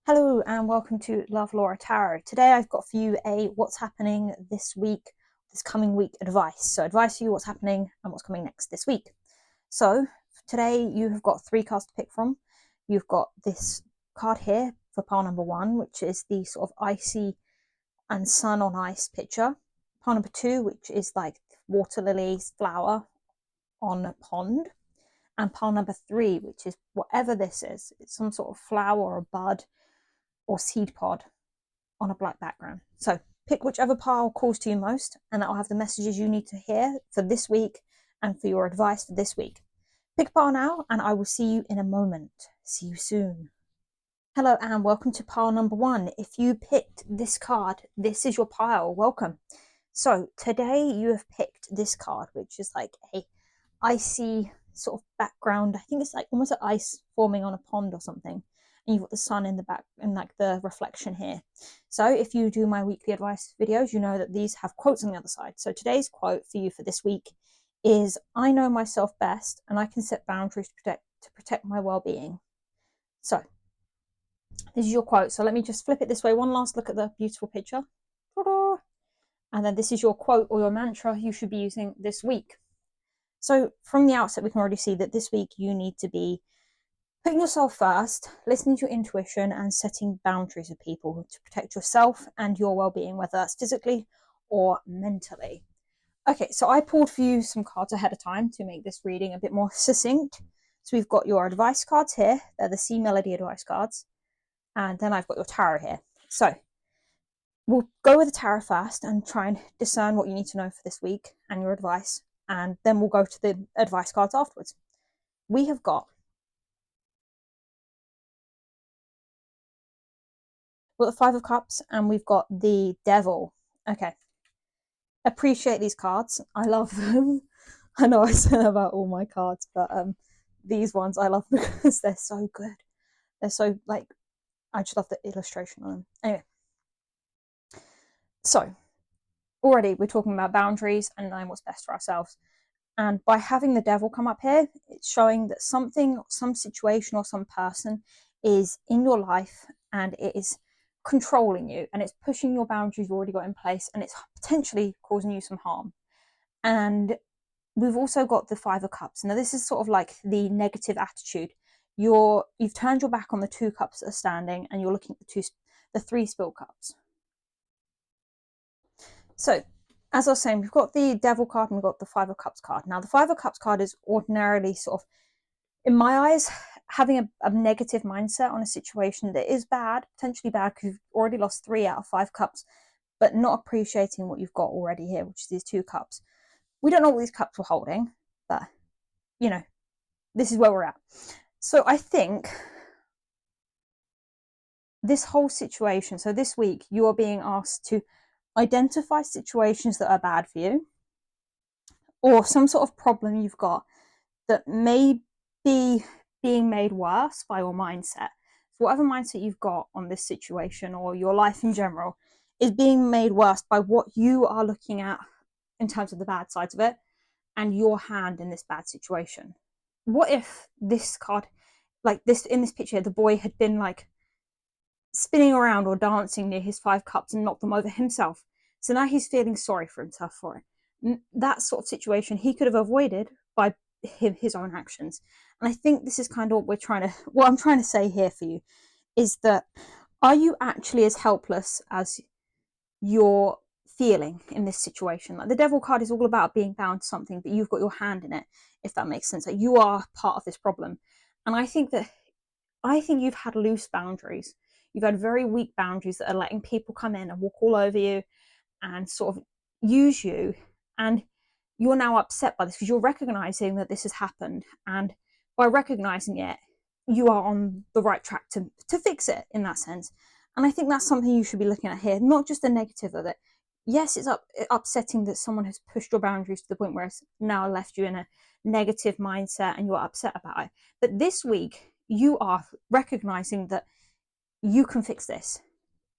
Hello and welcome to Love Laura Tarot. Today I've got for you a what's happening this week, this coming week advice. So advice for you what's happening and what's coming next this week. So today you have got 3 cards to pick from. You've got this card here for pile number 1, which is the sort of icy and sun on ice picture. Pile number 2, which is like water lilies flower on a pond. And pile number 3, which is whatever this is. It's some sort of flower or a bud or seed pod on a black background. So pick whichever pile calls to you most, and that will have the messages you need to hear for this week and for your advice for this week. Pick a pile now, and I will see you in a moment. See you soon. Hello and welcome to pile number 1. If you picked this card, this is your pile. Welcome. So today you have picked this card, which is like a icy sort of background. I think it's like almost like ice forming on a pond or something. And you've got the sun in the back and like the reflection here. So if you do my weekly advice videos, you know that these have quotes on the other side. So today's quote for you for this week is, "I know myself best and I can set boundaries to protect my well-being." So this is your quote. So let me just flip it this way. One last look at the beautiful picture. Ta-da! And then this is your quote or your mantra you should be using this week. So from the outset, we can already see that this week you need to be putting yourself first, listening to your intuition, and setting boundaries with people to protect yourself and your well-being, whether that's physically or mentally. Okay, so I pulled for you some cards ahead of time to make this reading a bit more succinct. So we've got your advice cards here. They're the C Melody advice cards. And then I've got your tarot here. So we'll go with the tarot first and try and discern what you need to know for this week and your advice. And then we'll go to the advice cards afterwards. We have got the 5 of Cups and we've got the Devil. Okay. Appreciate these cards. I love them. I know I said about all my cards, but these ones I love because they're so good. They're so, like, I just love the illustration on them. Anyway. So, already we're talking about boundaries and knowing what's best for ourselves. And by having the Devil come up here, it's showing that something, some situation or some person is in your life and it is controlling you and it's pushing your boundaries you've already got in place and it's potentially causing you some harm. And we've also got the 5 of Cups. Now this is sort of like the negative attitude. You've turned your back on the 2 cups that are standing and you're looking at the 3 spilled cups. So as I was saying, we've got the Devil card and we've got the 5 of Cups card. Now the 5 of Cups card is ordinarily sort of, in my eyes, having a negative mindset on a situation that is bad, potentially bad, because you've already lost 3 out of 5 cups, but not appreciating what you've got already here, which is these 2 cups. We don't know what these cups were holding, but, you know, this is where we're at. So I think this whole situation, so this week, you are being asked to identify situations that are bad for you, or some sort of problem you've got that may be being made worse by your mindset. So whatever mindset you've got on this situation or your life in general is being made worse by what you are looking at in terms of the bad sides of it and your hand in this bad situation. What if this card, like this in this picture, the boy had been like spinning around or dancing near his 5 cups and knocked them over himself? So now he's feeling sorry for himself for it. That sort of situation he could have avoided by his own actions. And I think this is kind of what I'm trying to say here for you is that, are you actually as helpless as you're feeling in this situation? Like the Devil card is all about being bound to something, but you've got your hand in it, if that makes sense. Like you are part of this problem. And I think you've had loose boundaries. You've had very weak boundaries that are letting people come in and walk all over you and sort of use you. And you're now upset by this because you're recognizing that this has happened. And by recognizing it, you are on the right track to fix it in that sense. And I think that's something you should be looking at here, not just the negative of it. Yes, it's upsetting that someone has pushed your boundaries to the point where it's now left you in a negative mindset and you're upset about it. But this week, you are recognizing that you can fix this.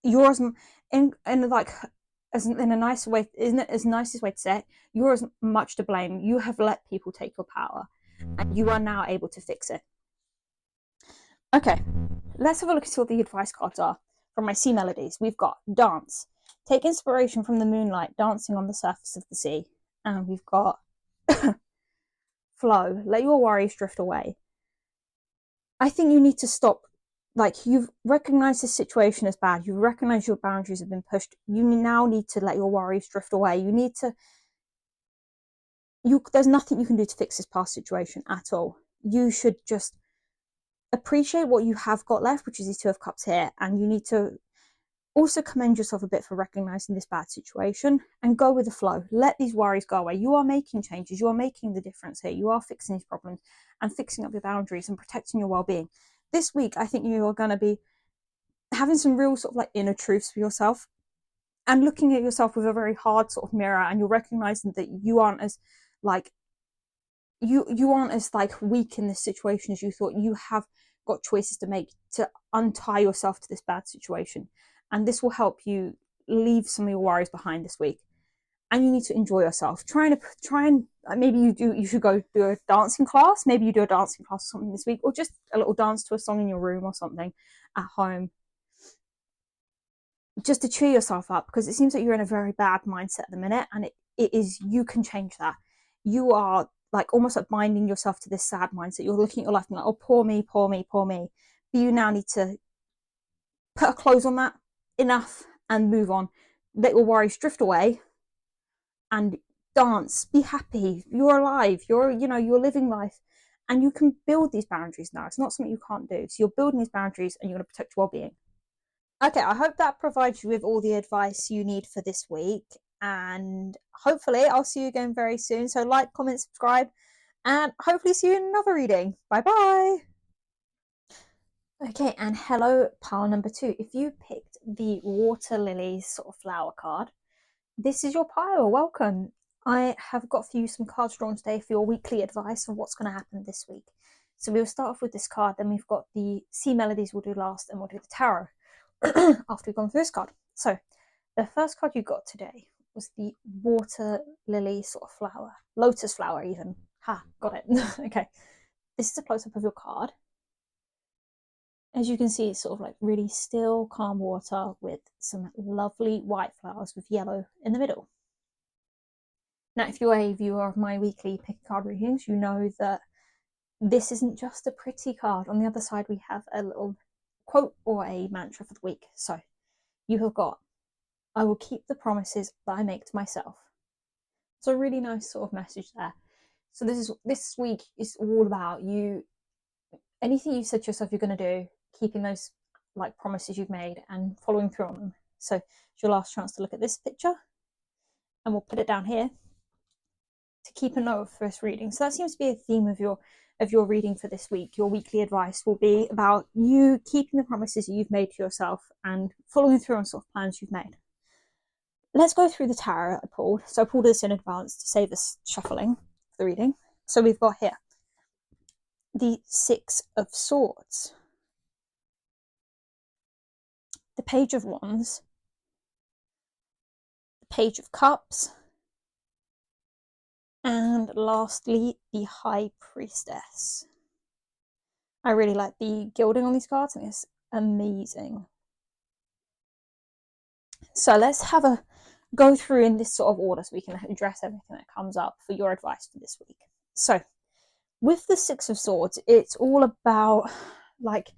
You're in a nice way, isn't it? As nicest way to say it, you're as much to blame. You have let people take your power, and you are now able to fix it. Okay, let's have a look at what the advice cards are from my sea melodies. We've got dance. Take inspiration from the moonlight dancing on the surface of the sea. And we've got flow. Let your worries drift away. I think you need to stop. Like, you've recognized this situation as bad. You've recognized your boundaries have been pushed. You now need to let your worries drift away. You need to. There's nothing you can do to fix this past situation at all. You should just appreciate what you have got left, which is the Two of Cups here, and you need to also commend yourself a bit for recognizing this bad situation and go with the flow. Let these worries go away. You are making changes. You are making the difference here. You are fixing these problems and fixing up your boundaries and protecting your well-being. This week, I think you are going to be having some real sort of like inner truths for yourself and looking at yourself with a very hard sort of mirror, and you're recognizing that you aren't as like you aren't as like weak in this situation as you thought. You have got choices to make to untie yourself to this bad situation, and this will help you leave some of your worries behind this week. And you need to enjoy yourself. Try and maybe you should go do a dancing class. Maybe you do a dancing class or something this week, or just a little dance to a song in your room or something at home, just to cheer yourself up, because it seems that you're in a very bad mindset at the minute, and it is, you can change that. You are like almost like binding yourself to this sad mindset. You're looking at your life and like, oh, poor me, poor me, poor me. But you now need to put a close on that, enough, and move on. Let your worries drift away and dance, be happy. You're alive, you're living life, and you can build these boundaries now. It's not something you can't do. So you're building these boundaries and you're going to protect your well-being. Okay, I hope that provides you with all the advice you need for this week. And hopefully, I'll see you again very soon. So, like, comment, subscribe, and hopefully, see you in another reading. Bye bye. Okay, and hello, pile number 2. If you picked the water lilies sort of flower card, this is your pile. Welcome. I have got for you some cards drawn today for your weekly advice on what's going to happen this week. So, we'll start off with this card, then we've got the sea melodies we'll do last, and we'll do the tarot after we've gone through this card. So the first card you got today was the water lily sort of flower, lotus flower even. Got it. Okay, this is a close-up of your card. As you can see, it's sort of like really still, calm water with some lovely white flowers with yellow in the middle. Now, if you're a viewer of my weekly pick a card readings, you know that this isn't just a pretty card. On the other side, we have a little quote or a mantra for the week. So you have got, I will keep the promises that I make to myself. It's a really nice sort of message there. So this week is all about you, anything you said to yourself you're going to do, keeping those like promises you've made and following through on them. So it's your last chance to look at this picture, and we'll put it down here to keep a note of first reading. So that seems to be a theme of your reading for this week. Your weekly advice will be about you keeping the promises that you've made to yourself and following through on sort of plans you've made. Let's go through the tarot I pulled. So I pulled this in advance to save us shuffling for the reading. So we've got here the Six of Swords, the Page of Wands, the Page of Cups, and lastly, the High Priestess. I really like the gilding on these cards, and it's amazing. So let's have a go through in this sort of order so we can address everything that comes up for your advice for this week. So with the Six of Swords, it's all about like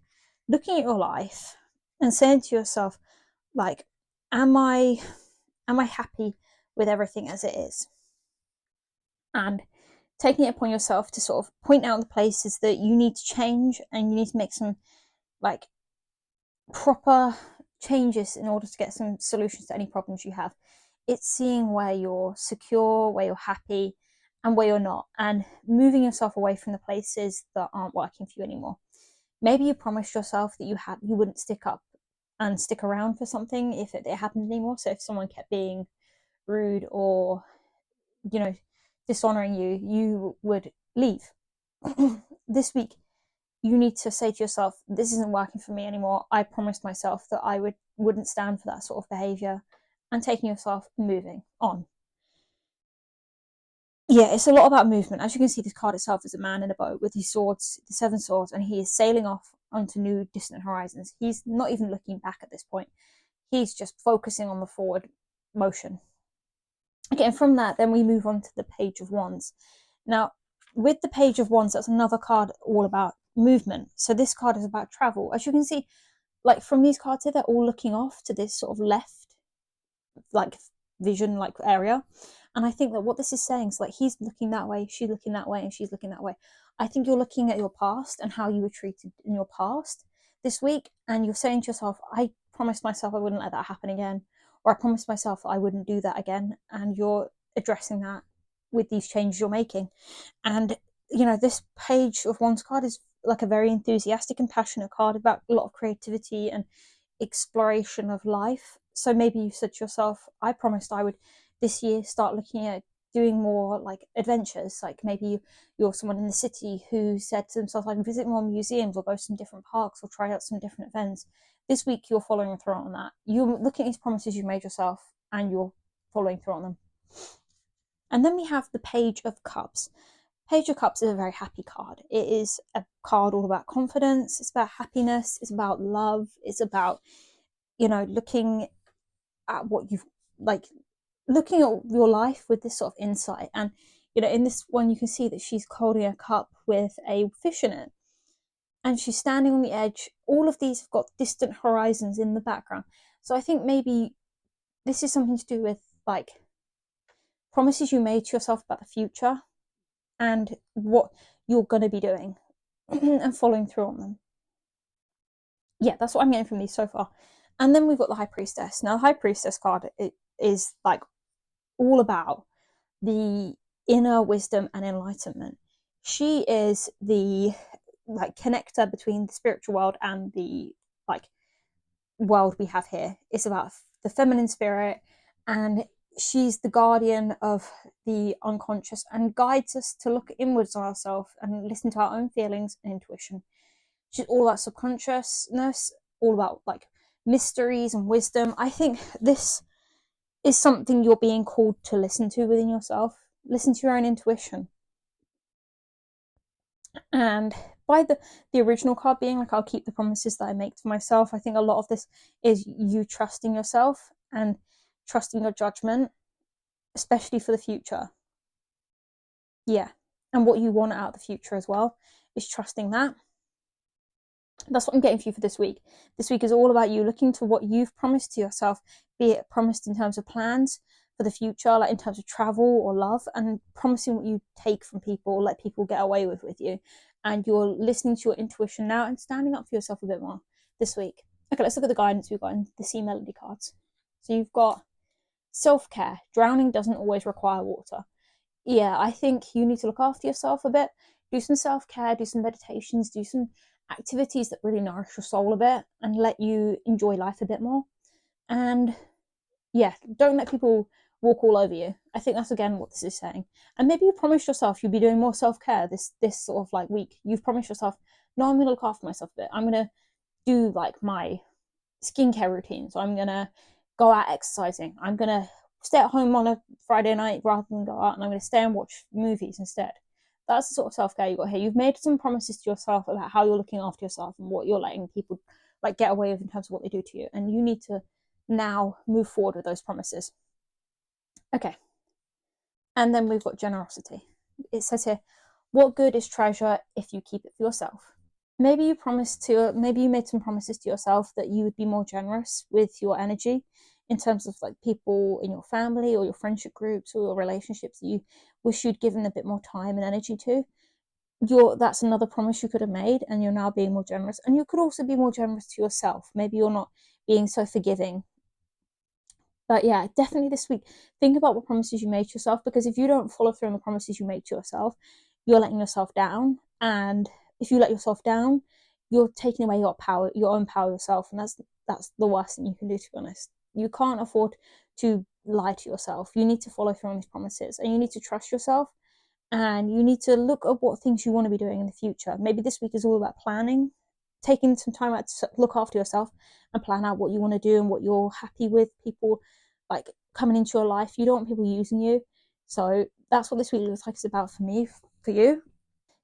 looking at your life and saying to yourself, like, am I happy with everything as it is? And taking it upon yourself to sort of point out the places that you need to change, and you need to make some like proper changes in order to get some solutions to any problems you have. It's seeing where you're secure, where you're happy, and where you're not, and moving yourself away from the places that aren't working for you anymore. Maybe you promised yourself that you wouldn't stick up and stick around for something if it happened anymore. So if someone kept being rude or dishonoring you, you would leave. This week you need to say to yourself, this isn't working for me anymore. I promised myself that I wouldn't stand for that sort of behavior, and taking yourself moving on. Yeah, it's a lot about movement. As you can see, this card itself is a man in a boat with his swords, the 7 swords, and he is sailing off onto new distant horizons. He's not even looking back at this point. He's just focusing on the forward motion. Okay, and from that, then we move on to the Page of Wands. Now, with the Page of Wands, that's another card all about movement. So this card is about travel. As you can see, like from these cards here, they're all looking off to this sort of left, like vision, like area. And I think that what this is saying is like he's looking that way, she's looking that way, and she's looking that way. I think you're looking at your past and how you were treated in your past this week, and you're saying to yourself, I promised myself I wouldn't let that happen again, or I promised myself I wouldn't do that again, and you're addressing that with these changes you're making. And this Page of Wands card is like a very enthusiastic and passionate card about a lot of creativity and exploration of life. So maybe you said to yourself, I promised I would this year start looking at doing more like adventures. Like maybe you're someone in the city who said to themselves, I can visit more museums or go to some different parks or try out some different events. This week you're following through on that. You're looking at these promises you made yourself and you're following through on them. And then we have the Page of Cups. Page of Cups is a very happy card. It is a card all about confidence. It's about happiness. It's about love. It's about, looking at what you've looking at your life with this sort of insight. And, in this one, you can see that she's holding a cup with a fish in it. And she's standing on the edge. All of these have got distant horizons in the background. So I think maybe this is something to do with like promises you made to yourself about the future and what you're going to be doing and following through on them. Yeah, that's what I'm getting from these so far. And then we've got the High Priestess. Now, the High Priestess card is like all about the inner wisdom and enlightenment. She is the like connector between the spiritual world and the like world we have here. It's about the feminine spirit, and she's the guardian of the unconscious and guides us to look inwards on ourselves and listen to our own feelings and intuition. She's all about subconsciousness, all about like mysteries and wisdom. I think this is something you're being called to listen to within yourself. Listen to your own intuition. And by the original card being like, I'll keep the promises that I make to myself, I think a lot of this is you trusting yourself and trusting your judgment, especially for the future. Yeah. And what you want out of the future as well is trusting that. That's what I'm getting for you for this week. This week is all about you looking to what you've promised to yourself, be it promised in terms of plans for the future, like in terms of travel or love, and promising what you take from people, let people get away with you. And you're listening to your intuition now and standing up for yourself a bit more this week. Okay, let's look at the guidance we've got in the Sea Melody cards. So you've got self-care. Drowning doesn't always require water. Yeah, I think you need to look after yourself a bit. Do some self-care, do some meditations, do some activities that really nourish your soul a bit and let you enjoy life a bit more. And yeah, don't let people walk all over you. I think that's again what this is saying. And maybe you promised yourself you'll be doing more self-care this sort of like week. You've promised yourself, no, I'm gonna look after myself a bit. I'm gonna do like my skincare routine. So I'm gonna go out exercising. I'm gonna stay at home on a Friday night rather than go out, and I'm gonna stay and watch movies instead. That's the sort of self-care you got here. You've made some promises to yourself about how you're looking after yourself and what you're letting people like get away with in terms of what they do to you, and you need to now move forward with those promises. Okay. And then we've got generosity. It says here, what good is treasure if you keep it for yourself? Maybe you made some promises to yourself that you would be more generous with your energy in terms of like people in your family or your friendship groups or your relationships that you wish you'd given a bit more time and energy to. That's another promise you could have made, and you're now being more generous. And you could also be more generous to yourself. Maybe you're not being so forgiving. But yeah, definitely this week, think about what promises you made to yourself, because if you don't follow through on the promises you made to yourself, you're letting yourself down. And if you let yourself down, you're taking away your own power yourself. And that's the worst thing you can do, to be honest. You can't afford to lie to yourself. You need to follow through on these promises, and you need to trust yourself, and you need to look at what things you want to be doing in the future. Maybe this week is all about planning, taking some time out to look after yourself and plan out what you want to do and what you're happy with, people like coming into your life. You don't want people using you. So that's what this week looks like it's about for me, for you.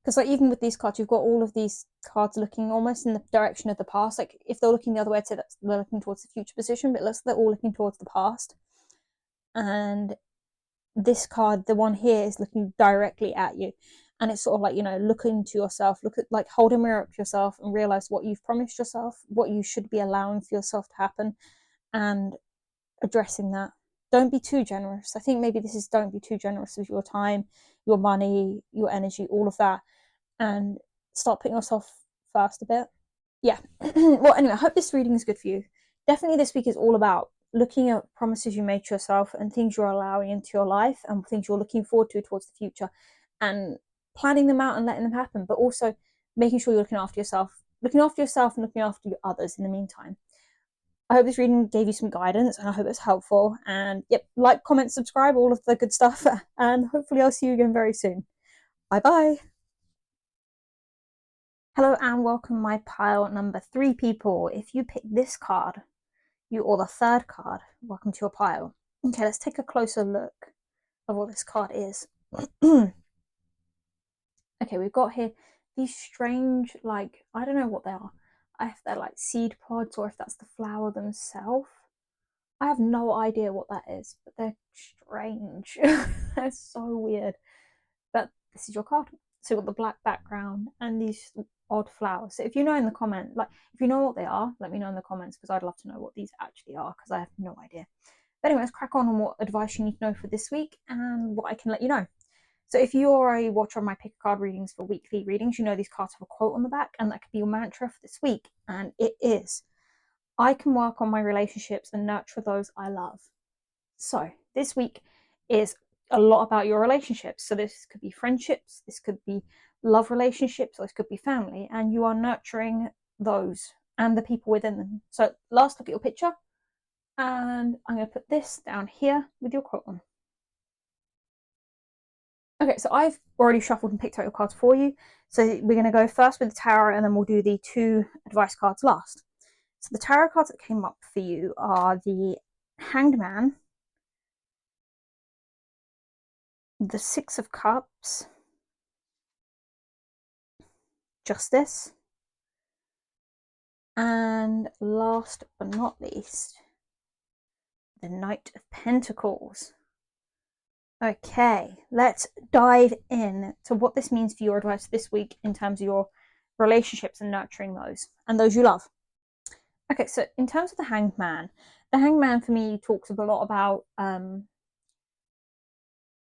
Because like even with these cards, you've got all of these cards looking almost in the direction of the past. Like if they're looking the other way, I'd say that they're looking towards the future position, but it looks like they're all looking towards the past. And this card, the one here, is looking directly at you. And it's sort of like, look into yourself, look at, like, hold a mirror up to yourself and realize what you've promised yourself, what you should be allowing for yourself to happen, and addressing that. Don't be too generous. I think maybe this is don't be too generous with your time, your money, your energy, all of that, and start putting yourself first a bit. Yeah. Well, anyway, I hope this reading is good for you. Definitely this week is all about looking at promises you made to yourself and things you're allowing into your life and things you're looking forward to towards the future, and planning them out and letting them happen, but also making sure you're looking after yourself and looking after others in the meantime. I hope this reading gave you some guidance and I hope it's helpful. And yep, like, comment, subscribe, all of the good stuff. And hopefully I'll see you again very soon. Bye bye. Hello and welcome my pile number 3 people. If you pick this card, you or the third card, welcome to your pile. Okay, let's take a closer look of what this card is. Okay, we've got here these strange, like, I don't know what they are. If they're like seed pods or if that's the flower themselves. I have no idea what that is, but they're strange. They're so weird. But this is your card. So you've got the black background and these odd flowers. So if you know in the comment, like if you know what they are, let me know in the comments, because I'd love to know what these actually are, because I have no idea. But anyway, let's crack on what advice you need to know for this week and what I can let you know. So if you're a watcher of my pick a card readings for weekly readings, you know these cards have a quote on the back, and that could be your mantra for this week. And it is, I can work on my relationships and nurture those I love. So this week is a lot about your relationships. So this could be friendships, this could be love relationships, or this could be family, and you are nurturing those and the people within them. So last look at your picture, and I'm going to put this down here with your quote on. Okay, so I've already shuffled and picked out your cards for you. So we're going to go first with the tarot, and then we'll do the 2 advice cards last. So the tarot cards that came up for you are the Hanged Man, the 6 of Cups, Justice, and last but not least, the Knight of Pentacles. Okay, let's dive in to what this means for your advice this week in terms of your relationships and nurturing those and those you love. Okay, so in terms of the Hanged Man for me talks a lot about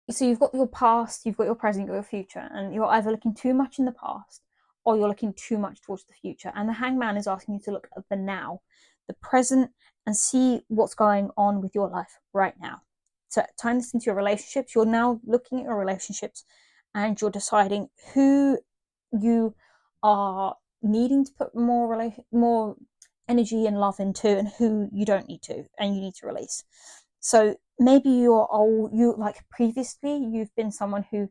so you've got your past, you've got your present, you've got your future, and you're either looking too much in the past or you're looking too much towards the future. And the Hanged Man is asking you to look at the now, the present, and see what's going on with your life right now. So tying this into your relationships, you're now looking at your relationships and you're deciding who you are needing to put more energy and love into, and who you don't need to, and you need to release. So maybe you like previously you've been someone who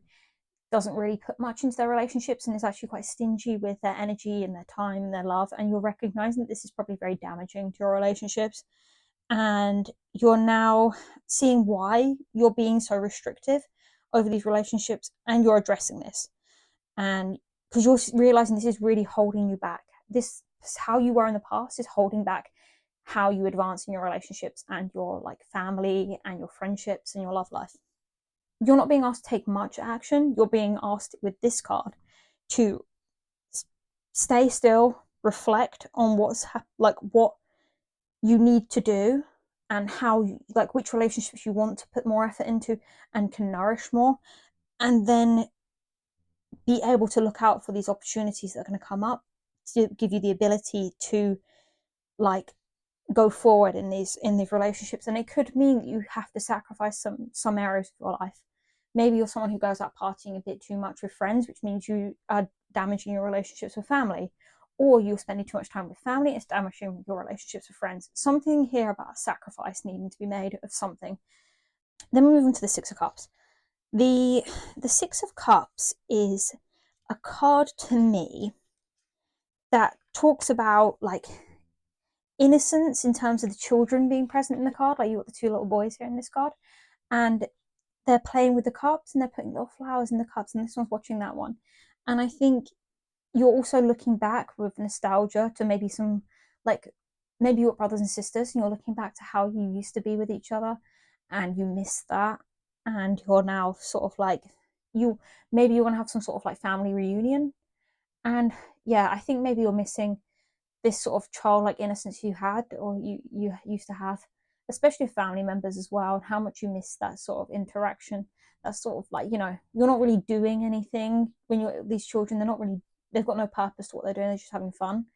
doesn't really put much into their relationships and is actually quite stingy with their energy and their time and their love, and you're recognizing that this is probably very damaging to your relationships, and you're now seeing why you're being so restrictive over these relationships, and you're addressing this, and because you're realizing this is really holding you back. This how you were in the past is holding back how you advance in your relationships and your like family and your friendships and your love life. You're not being asked to take much action. You're being asked with this card to stay still, reflect on what you need to do, and how like which relationships you want to put more effort into and can nourish more, and then be able to look out for these opportunities that are going to come up to give you the ability to like go forward in these relationships. And it could mean that you have to sacrifice some areas of your life. Maybe you're someone who goes out partying a bit too much with friends, which means you are damaging your relationships with family, or you're spending too much time with family, it's damaging your relationships with friends. Something here about a sacrifice needing to be made of something. Then we move on to the 6 of Cups. The 6 of Cups is a card to me that talks about like innocence in terms of the children being present in the card. Like, you've got the 2 little boys here in this card, and they're playing with the cups and they're putting little flowers in the cups, and this one's watching that one. And I think you're also looking back with nostalgia to maybe some, like, maybe your brothers and sisters, and you're looking back to how you used to be with each other and you miss that. And you're now sort of like, maybe you're going to have some sort of like family reunion. And yeah, I think maybe you're missing this sort of childlike innocence you had, or you used to have, especially with family members as well, and how much you miss that sort of interaction. That's sort of like, you're not really doing anything when you're these children. They've got no purpose to what they're doing. They're just having fun.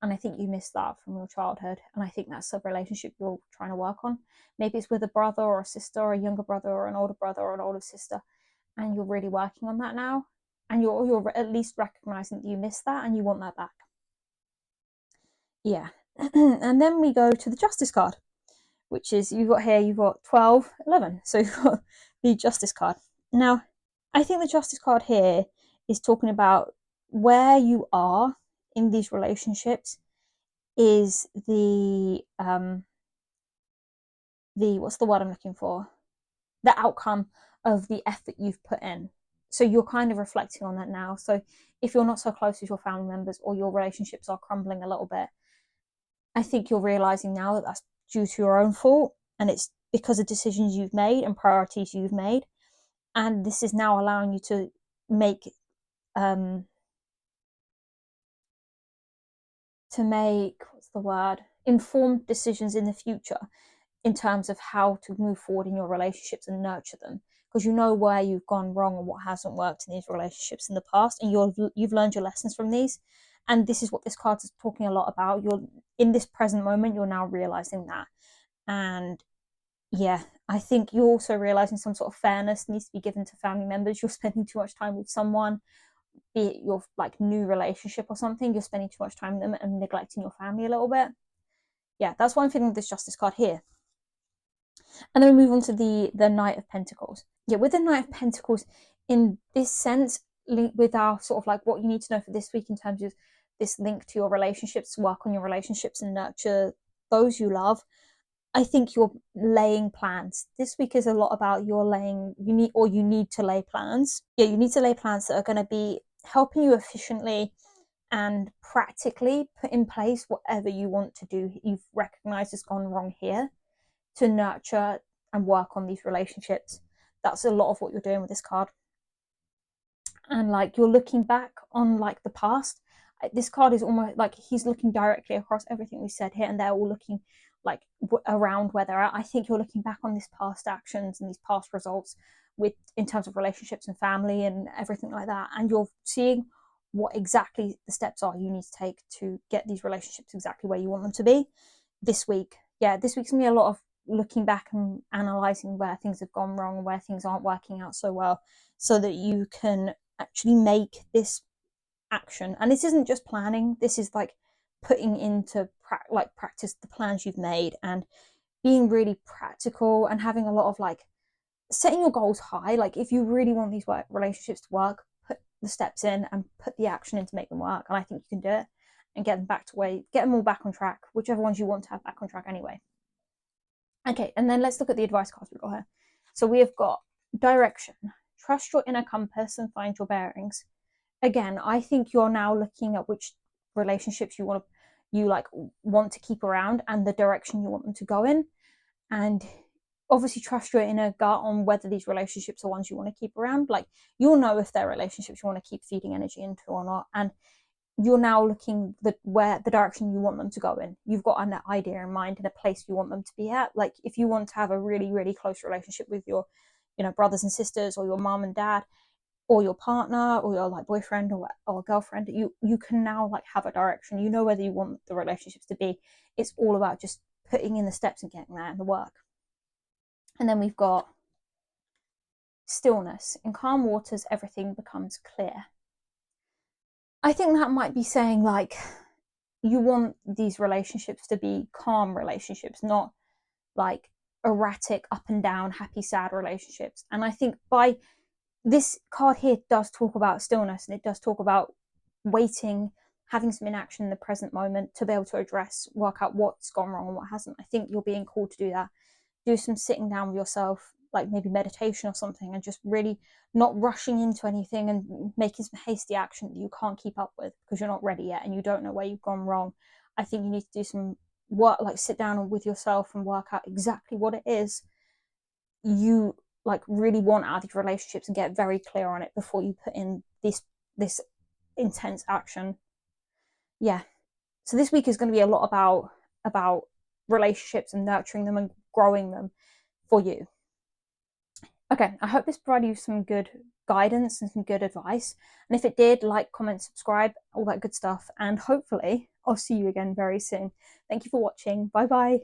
And I think you miss that from your childhood. And I think that's a relationship you're trying to work on. Maybe it's with a brother or a sister, or a younger brother or an older brother or an older sister, and you're really working on that now. And you're at least recognizing that you miss that and you want that back. Yeah. And then we go to the justice card, which is, you've got 12, 11. So you've got the justice card. Now, I think the justice card here is talking about where you are in these relationships is what's the word I'm looking for? The outcome of the effort you've put in. So you're kind of reflecting on that now. So if you're not so close with your family members, or your relationships are crumbling a little bit, I think you're realizing now that that's due to your own fault, and it's because of decisions you've made and priorities you've made. And this is now allowing you to make informed decisions in the future, in terms of how to move forward in your relationships and nurture them, because you know where you've gone wrong and what hasn't worked in these relationships in the past, and you've learned your lessons from these. And this is what this card is talking a lot about. You're in this present moment, you're now realizing that. And yeah, I think you're also realizing some sort of fairness needs to be given to family members. You're spending too much time with someone, be it your like new relationship or something. You're spending too much time with them and neglecting your family a little bit. Yeah, that's why I'm feeling this justice card here. And then we move on to the Knight of Pentacles. Yeah, with the Knight of Pentacles, in this sense, linked with our sort of like what you need to know for this week in terms of this link to your relationships, work on your relationships and nurture those you love. I think you're laying plans. This week is a lot about you need to lay plans. Yeah, you need to lay plans that are going to be helping you efficiently and practically put in place whatever you want to do. You've recognized has gone wrong here, to nurture and work on these relationships. That's a lot of what you're doing with this card. And like, you're looking back on like the past. This card is almost like he's looking directly across everything we said here, and they're all looking like around where they're at. I think you're looking back on these past actions and these past results in terms of relationships and family and everything like that, and you're seeing what exactly the steps are you need to take to get these relationships exactly where you want them to be this week. Yeah, this week's gonna be a lot of looking back and analyzing where things have gone wrong, where things aren't working out so well, so that you can actually make this action. And this isn't just planning, this is like putting into practice the plans you've made, and being really practical, and having a lot of like setting your goals high. Like, if you really want these relationships to work, put the steps in and put the action in to make them work. And I think you can do it and get them all back on track, whichever ones you want to have back on track anyway. Okay, and then let's look at the advice cards we've got here. So we have got direction. Trust your inner compass and find your bearings. Again, I think you're now looking at which relationships you want to keep around, and the direction you want them to go in. And obviously trust your inner gut on whether these relationships are ones you want to keep around. Like, you'll know if they're relationships you want to keep feeding energy into or not. And you're now looking where the direction you want them to go in. You've got an idea in mind and a place you want them to be at. Like, if you want to have a really, really close relationship with your, brothers and sisters, or your mom and dad, or your partner, or your like boyfriend or girlfriend, you can now like have a direction. You know whether you want the relationships to be. It's all about just putting in the steps and getting there and the work. And then we've got stillness. In calm waters, everything becomes clear. I think that might be saying like, you want these relationships to be calm relationships, not like erratic, up and down, happy, sad relationships. And I think by this card here does talk about stillness, and it does talk about waiting, having some inaction in the present moment to be able to work out what's gone wrong and what hasn't. I think you're being called to do that. Do some sitting down with yourself, like maybe meditation or something, and just really not rushing into anything and making some hasty action that you can't keep up with because you're not ready yet and you don't know where you've gone wrong. I think you need to do some work, like sit down with yourself and work out exactly what it is you like really want out of these relationships and get very clear on it before you put in this intense action. Yeah. So this week is going to be a lot about relationships and nurturing them and growing them for you. Okay, I hope this provided you some good guidance and some good advice. And if it did, like, comment, subscribe, all that good stuff. And hopefully I'll see you again very soon. Thank you for watching. Bye bye.